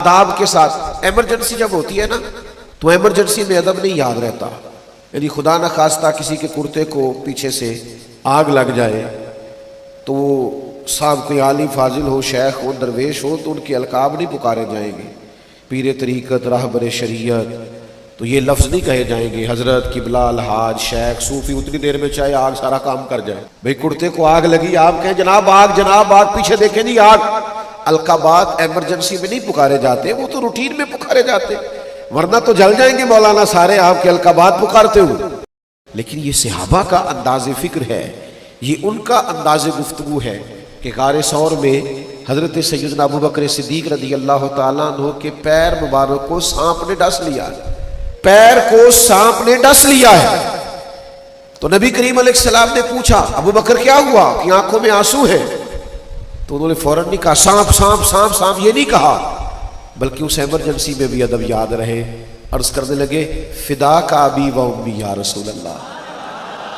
آداب کے ساتھ۔ ایمرجنسی جب ہوتی ہے نا تو ایمرجنسی میں ادب نہیں یاد رہتا، یعنی خدا نہ خواستہ کسی کے کرتے کو پیچھے سے آگ لگ جائے تو وہ صاحب کوئی عالی فاضل ہو، شیخ ہو، درویش ہو تو ان کے القاب نہیں پکارے جائیں گے، پیر طریقت، راہبر شریعت، تو یہ لفظ نہیں کہے جائیں گے حضرت، قبلہ، الحاج، شیخ، صوفی، اتنی دیر میں چاہے آگ سارا کام کر جائے۔ بھئی کرتے کو آگ لگی، آپ کہیں جناب آگ، جناب آگ، پیچھے دیکھیں جی آگ۔ القابات ایمرجنسی میں نہیں پکارے جاتے، وہ تو روٹین میں پکارے جاتے، ورنہ تو جل جائیں گے مولانا سارے آپ کے القابات پکارتے ہوئے۔ لیکن یہ صحابہ کا انداز فکر ہے، یہ ان کا انداز گفتگو ہے کہ غار ثور میں حضرت سیدنا ابو بکر صدیق رضی اللہ تعالیٰ عنہ کے پیر مبارک کو سانپ نے ڈس لیا، پیر کو سانپ نے ڈس لیا ہے۔ تو نبی کریم علیہ السلام نے پوچھا ابو بکر کیا ہوا، کہ آنکھوں میں آنسو ہیں؟ تو انہوں نے فوراً نہیں کہا سانپ سانپ سانپ سانپ، یہ نہیں کہا، بلکہ اس ایمرجنسی میں بھی ادب یاد رہے۔ عرض کرنے لگے فدا کا ابی و امی یا رسول اللہ،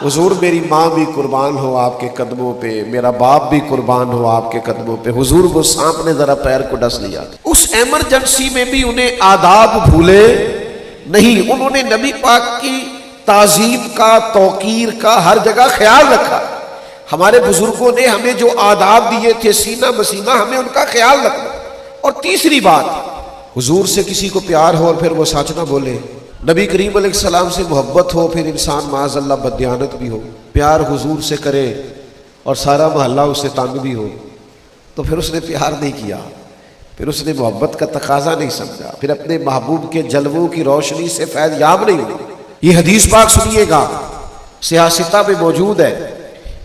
حضور میری ماں بھی قربان ہو آپ کے قدموں پہ، میرا باپ بھی قربان ہو آپ کے قدموں پہ۔ حضور وہ سانپ نے ذرا پیر کو ڈس لیا۔ اس ایمرجنسی میں بھی انہیں آداب بھولے نہیں، انہوں نے نبی پاک کی تعظیم کا، توقیر کا ہر جگہ خیال رکھا۔ ہمارے بزرگوں نے ہمیں جو آداب دیے تھے سینہ بسینہ، ہمیں ان کا خیال رکھنا۔ اور تیسری بات، حضور سے کسی کو پیار ہو اور پھر وہ سچ نہ بولے، نبی کریم علیہ السلام سے محبت ہو پھر انسان معاذ اللہ بددیانت بھی ہو، پیار حضور سے کرے اور سارا محلہ اس سے تنگ بھی ہو، تو پھر اس نے پیار نہیں کیا، پھر اس نے محبت کا تقاضا نہیں سمجھا، پھر اپنے محبوب کے جلووں کی روشنی سے فیض یاب نہیں ہوئی۔ یہ حدیث پاک سنیے گا، سیاستہ میں موجود ہے۔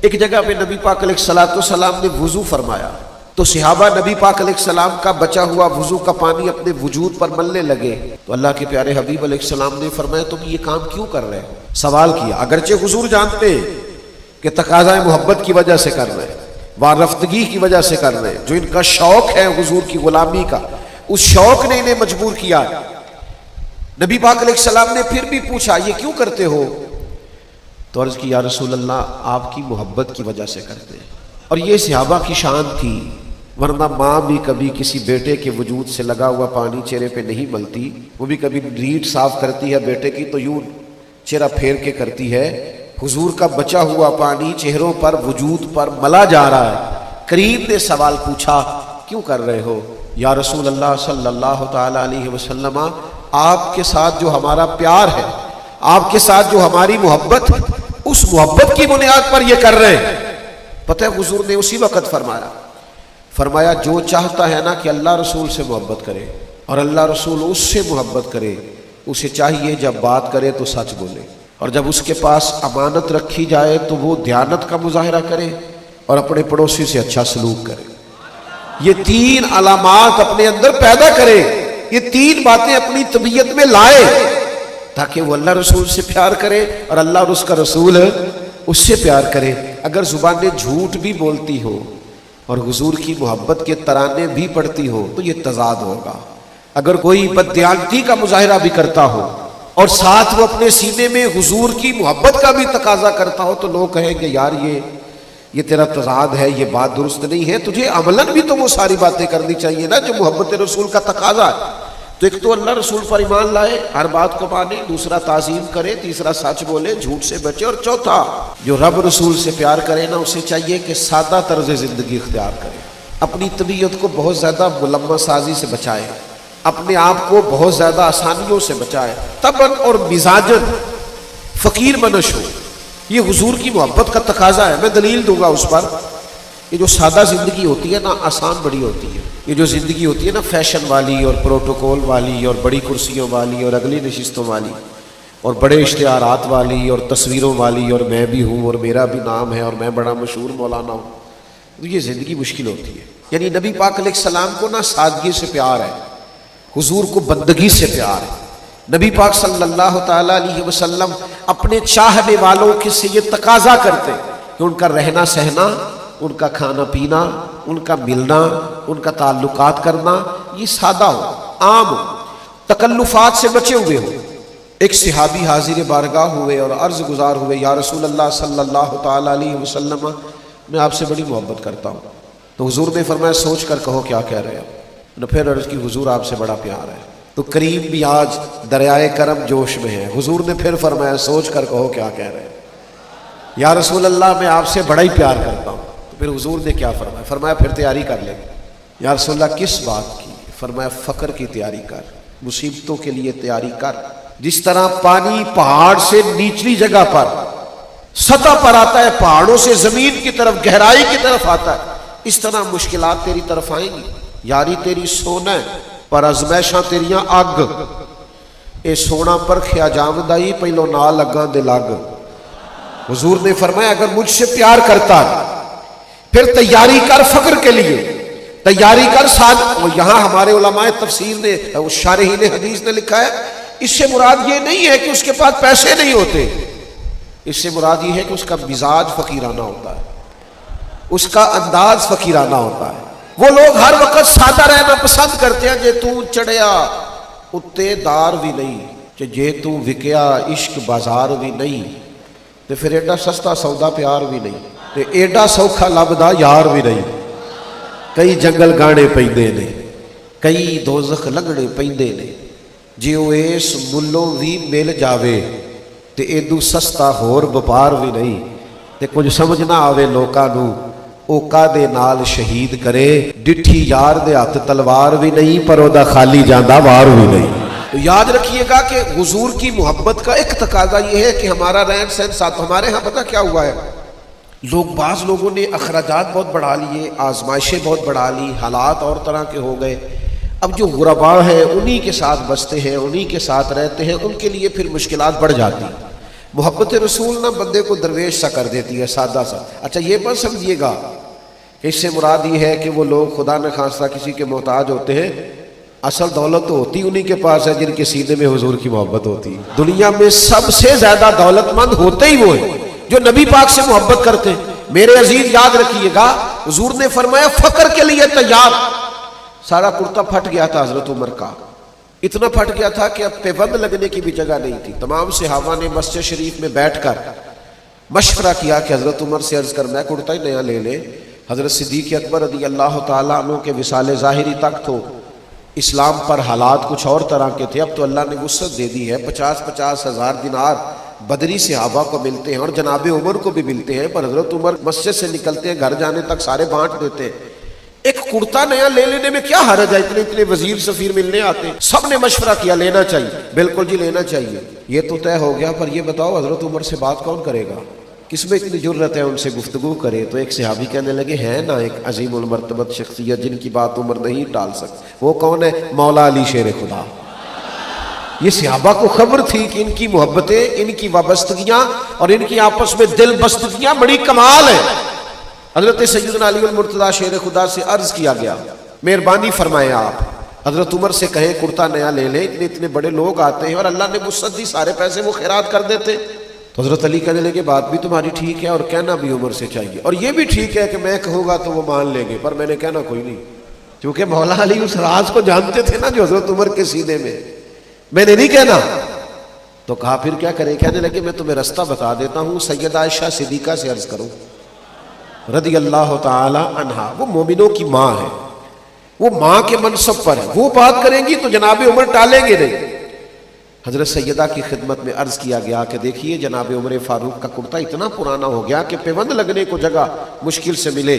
ایک جگہ پہ نبی پاک علیہ السلام نے وضو فرمایا تو صحابہ نبی پاک علیہ السلام کا بچا ہوا وضو کا پانی اپنے وجود پر ملنے لگے، تو اللہ کے پیارے حبیب علیہ السلام نے فرمایا تم یہ کام کیوں کر رہے ہو؟ سوال کیا، اگرچہ حضور جانتے کہ تقاضۂ محبت کی وجہ سے کر رہے، وارفتگی کی وجہ سے کر رہے، جو ان کا شوق ہے حضور کی غلامی کا، اس شوق نے انہیں مجبور کیا۔ نبی پاک علیہ السلام نے پھر بھی پوچھا یہ کیوں کرتے ہو؟ تو عرض کی یا رسول اللہ آپ کی محبت کی وجہ سے کرتے ہیں۔ اور یہ صحابہ کی شان تھی، ورنہ ماں بھی کبھی کسی بیٹے کے وجود سے لگا ہوا پانی چہرے پہ نہیں ملتی، وہ بھی کبھی ریٹ صاف کرتی ہے بیٹے کی تو یوں چہرہ پھیر کے کرتی ہے۔ حضور کا بچا ہوا پانی چہروں پر وجود پر ملا جا رہا ہے۔ کریم نے سوال پوچھا کیوں کر رہے ہو؟ یا رسول اللہ صلی اللہ تعالی علیہ وسلم آپ کے ساتھ جو ہمارا پیار ہے، آپ کے ساتھ جو ہماری محبت ہے، اس محبت کی بنیاد پر یہ کر رہے ہیں۔ پتہ ہے حضور نے اسی وقت فرمایا جو چاہتا ہے نا کہ اللہ رسول سے محبت کرے اور اللہ رسول اس سے محبت کرے، اسے چاہیے جب بات کرے تو سچ بولے، اور جب اس کے پاس امانت رکھی جائے تو وہ دیانت کا مظاہرہ کرے اور اپنے پڑوسی سے اچھا سلوک کرے۔ یہ تین علامات اپنے اندر پیدا کرے، یہ تین باتیں اپنی طبیعت میں لائے تاکہ وہ اللہ رسول سے پیار کرے اور اللہ اور اس کا رسول اس سے پیار کرے۔ اگر زبانیں جھوٹ بھی بولتی ہو اور حضور کی محبت کے ترانے بھی پڑھتی ہو تو یہ تضاد ہوگا۔ اگر کوئی بددیانتی کا مظاہرہ بھی کرتا ہو اور ساتھ وہ اپنے سینے میں حضور کی محبت کا بھی تقاضا کرتا ہو تو لوگ کہیں گے یار یہ تیرا تضاد ہے، یہ بات درست نہیں ہے، تجھے عملاً بھی تو وہ ساری باتیں کرنی چاہیے نا جو محبت رسول کا تقاضا ہے۔ تو ایک تو اللہ رسول پر ایمان لائے، ہر بات کو مانے، دوسرا تعظیم کرے، تیسرا سچ بولے، جھوٹ سے بچے، اور چوتھا جو رب رسول سے پیار کرے نا اسے چاہیے کہ سادہ طرز زندگی اختیار کرے، اپنی طبیعت کو بہت زیادہ ملمہ سازی سے بچائے، اپنے آپ کو بہت زیادہ آسانیوں سے بچائے، طبعاً اور مزاجاً فقیر منش ہو۔ یہ حضور کی محبت کا تقاضا ہے۔ میں دلیل دوں گا اس پر۔ یہ جو سادہ زندگی ہوتی ہے نا آسان بڑی ہوتی ہے۔ یہ جو زندگی ہوتی ہے نا فیشن والی اور پروٹوکول والی اور بڑی کرسیوں والی اور اگلی نشستوں والی اور بڑے اشتہارات والی اور تصویروں والی اور میں بھی ہوں اور میرا بھی نام ہے اور میں بڑا مشہور مولانا ہوں، تو یہ زندگی مشکل ہوتی ہے۔ یعنی نبی پاک علیہ السلام کو نا سادگی سے پیار ہے، حضور کو بندگی سے پیار ہے۔ نبی پاک صلی اللہ تعالیٰ علیہ وسلم اپنے چاہنے والوں کے سے یہ تقاضا کرتے کہ ان کا رہنا سہنا، ان کا کھانا پینا، ان کا ملنا، ان کا تعلقات کرنا یہ سادہ ہو، عام ہو، تکلفات سے بچے ہوئے ہو۔ ایک صحابی حاضر بارگاہ ہوئے اور عرض گزار ہوئے یا رسول اللہ صلی اللہ تعالیٰ علیہ وسلم میں آپ سے بڑی محبت کرتا ہوں۔ تو حضور نے فرمایا سوچ کر کہو کیا کہہ رہے ہو۔ نہ پھر عرض کی حضور آپ سے بڑا پیار ہے. تو کریم بھی آج دریائے کرم جوش میں ہے. حضور نے پھر فرمایا سوچ کر کہو کیا کہہ رہے ہیں. یا رسول اللہ میں آپ سے بڑا ہی پیار کرتا ہوں. تو پھر حضور نے کیا فرمایا؟ فرمایا پھر تیاری کر لیں. یا رسول اللہ کس بات کی؟ فرمایا فقر کی تیاری کر، مصیبتوں کے لیے تیاری کر. جس طرح پانی پہاڑ سے نیچلی جگہ پر سطح پر آتا ہے، پہاڑوں سے زمین کی طرف گہرائی کی طرف آتا ہے، اس طرح مشکلات تیری طرف آئیں گی. یاری تیری سونا ہے پر ازمائشاں تیریاں اگ. اے سونا پرکھیا جامدائی پہلو نہ لگاں دے لگ. حضور نے فرمایا اگر مجھ سے پیار کرتا ہے پھر تیاری کر فقر کے لیے، تیاری کر ساتھ. یہاں ہمارے علماء تفسیر نے، شارحین حدیث نے لکھا ہے اس سے مراد یہ نہیں ہے کہ اس کے پاس پیسے نہیں ہوتے، اس سے مراد یہ ہے کہ اس کا مزاج فقیرانہ ہوتا ہے، اس کا انداز فقیرانہ ہوتا ہے. وہ لوگ ہر وقت سادہ رہنا پسند کرتے ہیں. جے تو چڑھیا اتے دار بھی نہیں، جے تو وکیا عشق بازار بھی نہیں، تے پھر ایڈا سستا سودا پیار بھی نہیں، تے ایڈا سوکھا لبدا یار بھی نہیں. کئی جنگل گانے پیندے نے، کئی دوزخ لنگڑے پیندے نے. جے او اس ملوں بھی مل جاوے تے ایدو سستا ہور وپار بھی نہیں. تے کچھ سمجھ نہ آوے لوکاں نوں اوکا دے نال شہید کرے، ڈٹھی یار دے ہاتھ تلوار بھی نہیں پر او دا خالی جاندہ وار بھی نہیں. تو یاد رکھیے گا کہ حضور کی محبت کا ایک تقاضا یہ ہے کہ ہمارا رہن سہن ساتھ. ہمارے ہاں پتہ کیا ہوا ہے، بعض لوگوں نے اخراجات بہت بڑھا لیے، آزمائشیں بہت بڑھا لی، حالات اور طرح کے ہو گئے. اب جو غرباء ہیں انہی کے ساتھ بستے ہیں، انہی کے ساتھ رہتے ہیں، ان کے لیے پھر مشکلات بڑھ جاتی. محبت رسول نہ بندے کو درویش سا کر دیتی ہے، سادہ سا. اچھا یہ مت سمجھیے گا کہ اس سے مراد یہ ہے کہ وہ لوگ خدا نہ خواستہ کسی کے محتاج ہوتے ہیں. اصل دولت تو ہوتی انہی کے پاس ہے جن کے سینے میں حضور کی محبت ہوتی ہے. دنیا میں سب سے زیادہ دولت مند ہوتے ہی وہ ہیں جو نبی پاک سے محبت کرتے ہیں. میرے عزیز یاد رکھیے گا حضور نے فرمایا فقر کے لیے تیار. سارا کرتا پھٹ گیا تھا حضرت عمر کا، اتنا پھٹ گیا تھا کہ اب پیبند لگنے کی بھی جگہ نہیں تھی. تمام صحابہ نے مسجد شریف میں بیٹھ کر مشورہ کیا کہ حضرت عمر سے عرض کرنا ہے کرتا ہی نیا لے لے. حضرت صدیق اکبر رضی اللہ تعالیٰ عنہ کے وصال ظاہری تک تو اسلام پر حالات کچھ اور طرح کے تھے. اب تو اللہ نے وسعت دے دی ہے، 50-50 ہزار دینار بدری صحابہ کو ملتے ہیں اور جناب عمر کو بھی ملتے ہیں. پر حضرت عمر مسجد سے نکلتے ہیں گھر جانے تک سارے بانٹ دیتے ہیں. ایک کرتا نیا لے لینے میں کیا حرج ہے؟ اتنے وزیر سفیر ملنے آتے ہیں. سب نے مشورہ کیا لینا چاہیے. بالکل جی لینا چاہیے. یہ تو طے ہو گیا، پر یہ بتاؤ حضرت عمر سے بات کون کرے گا؟ کس میں اتنی جرت ہے ان سے گفتگو کرے؟ تو ایک صحابی کہنے لگے ہے نا ایک عظیم المرتبت شخصیت جن کی بات عمر نہیں ٹال سکتی. وہ کون ہے؟ مولا علی شیر خدا. یہ صحابہ کو خبر تھی کہ ان کی محبتیں، ان کی وابستگیاں اور ان کی آپس میں دل بستگیاں بڑی کمال ہیں. حضرت سیدنا علی المرتضیٰ شیر خدا سے عرض کیا گیا مہربانی فرمائیں آپ حضرت عمر سے کہیں کرتا نیا لے لیں، اتنے بڑے لوگ آتے ہیں اور اللہ نے وسعت دی، سارے پیسے وہ خیرات کر دیتے. تو حضرت علی کہنے لگے بات بھی تمہاری ٹھیک ہے اور کہنا بھی عمر سے چاہیے، اور یہ بھی ٹھیک ہے کہ میں کہوں گا تو وہ مان لیں گے، پر میں نے کہنا کوئی نہیں. کیونکہ مولا علی اس راز کو جانتے تھے نا جو حضرت عمر کے سینے میں نے نہیں کہنا. تو کہا پھر کیا کریں؟ کہنے لگے میں تمہیں رستہ بتا دیتا ہوں، سیدہ عائشہ صدیقہ سے عرض کرو رضی اللہ تعالی عنہا. وہ مومنوں کی ماں ہے، وہ ماں کے منصب پر ہے، وہ بات کریں گی تو جناب عمر ٹالیں گے نہیں. حضرت سیدہ کی خدمت میں عرض کیا گیا کہ دیکھیے جناب عمر فاروق کا کرتا اتنا پرانا ہو گیا کہ پیوند لگنے کو جگہ مشکل سے ملے،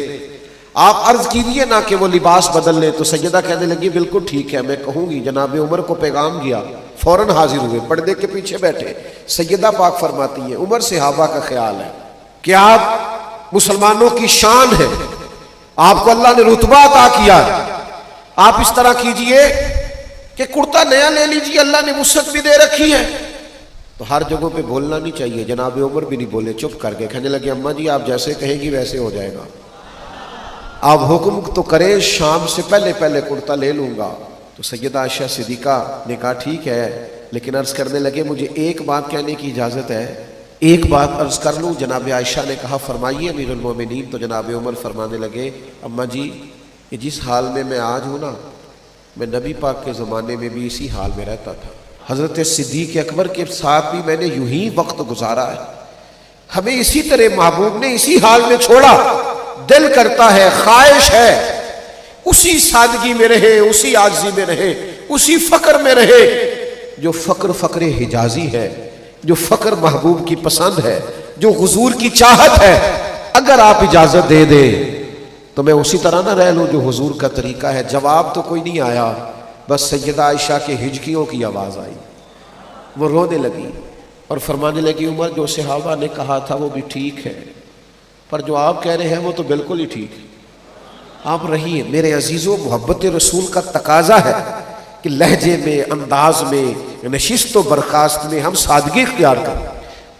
آپ عرض کیجئے نا کہ وہ لباس بدل لے. تو سیدہ کہنے لگی بالکل ٹھیک ہے میں کہوں گی. جناب عمر کو پیغام گیا، فوراً حاضر ہوئے، پردے کے پیچھے بیٹھے. سیدہ پاک فرماتی ہیں عمر صحابہ کا خیال ہے کہ آپ مسلمانوں کی شان ہے، آپ کو اللہ نے رتبہ عطا کیا ہے، آپ اس طرح کیجئے کہ کرتا نیا لے لیجئے، اللہ نے وسعت بھی دے رکھی ہے. تو ہر جگہ پہ بولنا نہیں چاہیے. جناب عمر بھی نہیں بولے، چپ کر کے کہنے لگے اماں جی آپ جیسے کہیں گی ویسے ہو جائے گا، آپ حکم تو کریں شام سے پہلے کرتا لے لوں گا. تو سیدہ عائشہ صدیقہ نے کہا ٹھیک ہے، لیکن عرض کرنے لگے مجھے ایک بات کہنے کی اجازت ہے، ایک بات عرض کر لوں. جناب عائشہ نے کہا فرمائیے امیر المومنین. تو جناب عمر فرمانے لگے اماں جی یہ جس حال میں آج ہوں نا، میں نبی پاک کے زمانے میں بھی اسی حال میں رہتا تھا، حضرت صدیق اکبر کے ساتھ بھی میں نے یوں ہی وقت گزارا ہے، ہمیں اسی طرح محبوب نے اسی حال میں چھوڑا. دل کرتا ہے، خواہش ہے اسی سادگی میں رہے، اسی عاجزی میں رہے، اسی فقر میں رہے جو فقر حجازی ہے، جو فقر محبوب کی پسند ہے، جو حضور کی چاہت ہے۔ اگر آپ اجازت دے دیں تو میں اسی طرح نہ رہ لوں جو حضور کا طریقہ ہے۔ جواب تو کوئی نہیں آیا، بس سیدہ عائشہ کے ہجکیوں کی آواز آئی، وہ رونے لگی اور فرمانے لگی عمر جو صحابہ نے کہا تھا وہ بھی ٹھیک ہے، پر جو آپ کہہ رہے ہیں وہ تو بالکل ہی ٹھیک ہے۔ آپ رہیے میرے عزیزوں، محبت رسول کا تقاضا ہے کہ لہجے میں، انداز میں، نشست و برخاست میں ہم سادگی اختیار کریں۔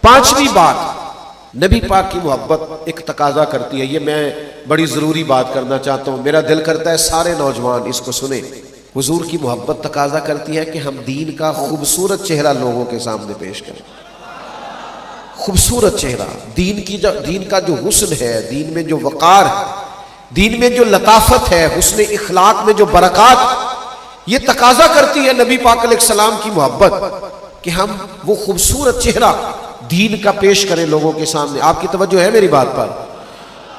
پانچویں بات، نبی پاک کی محبت ایک تقاضا کرتی ہے۔ یہ میں بڑی ضروری بات کرنا چاہتا ہوں، میرا دل کرتا ہے سارے نوجوان اس کو سنیں۔ حضور کی محبت تقاضا کرتی ہے کہ ہم دین کا خوبصورت چہرہ لوگوں کے سامنے پیش کریں۔ خوبصورت چہرہ، دین کا جو حسن ہے، دین میں جو وقار ہے، دین میں جو لطافت ہے، حسن اخلاق میں جو برکات، یہ تقاضا کرتی ہے نبی پاک علیہ السلام کی محبت کہ ہم وہ خوبصورت چہرہ دین کا پیش کریں لوگوں کے سامنے۔ آپ کی توجہ ہے میری بات پر؟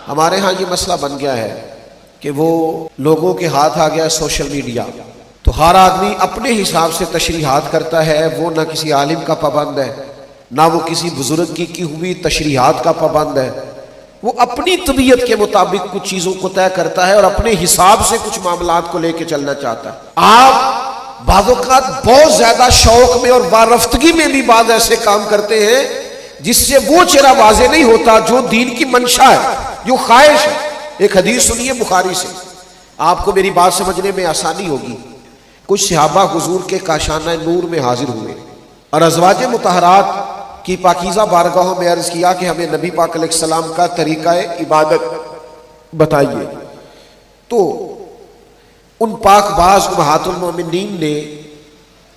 ہمارے ہاں یہ مسئلہ بن گیا ہے کہ وہ لوگوں کے ہاتھ آ گیا سوشل میڈیا، تو ہر آدمی اپنے حساب سے تشریحات کرتا ہے، وہ نہ کسی عالم کا پابند ہے، نہ وہ کسی بزرگ کی ہوئی تشریحات کا پابند ہے، وہ اپنی طبیعت کے مطابق کچھ چیزوں کو طے کرتا ہے اور اپنے حساب سے کچھ معاملات کو لے کے چلنا چاہتا ہے۔ آپ بعض اوقات بہت زیادہ شوق میں اور وارفتگی میں بھی بعض ایسے کام کرتے ہیں جس سے وہ چہرہ واضح نہیں ہوتا جو دین کی منشا ہے، جو خواہش ہے۔ ایک حدیث سنیے بخاری سے، آپ کو میری بات سمجھنے میں آسانی ہوگی۔ کچھ صحابہ حضور کے کاشانہ نور میں حاضر ہوئے اور ازواج مطہرات کی پاکیزہ بارگاہوں میں عرض کیا کہ ہمیں نبی پاک علیہ السلام کا طریقہ عبادت بتائیے۔ تو ان پاک باز امہات المومنین نے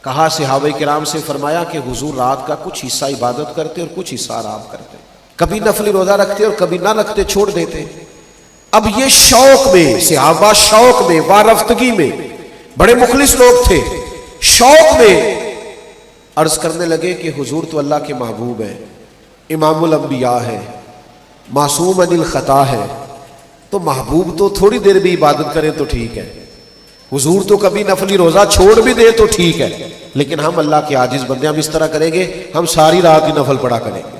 کہا صحابہ کرام سے، فرمایا کہ حضور رات کا کچھ حصہ عبادت کرتے اور کچھ حصہ آرام کرتے، کبھی نفلی روزہ رکھتے اور کبھی نہ رکھتے، چھوڑ دیتے۔ اب یہ شوق میں، صحابہ شوق میں، وارفتگی میں، بڑے مخلص لوگ تھے، شوق میں عرض کرنے لگے کہ حضور تو اللہ کے محبوب ہیں، امام الانبیاء ہے، معصوم عن الخطا ہے، تو محبوب تو تھوڑی دیر بھی عبادت کریں تو ٹھیک ہے، حضور تو کبھی نفلی روزہ چھوڑ بھی دے تو ٹھیک ہے، لیکن ہم اللہ کے عاجز بندے، ہم اس طرح کریں گے، ہم ساری رات ہی نفل پڑھا کریں گے۔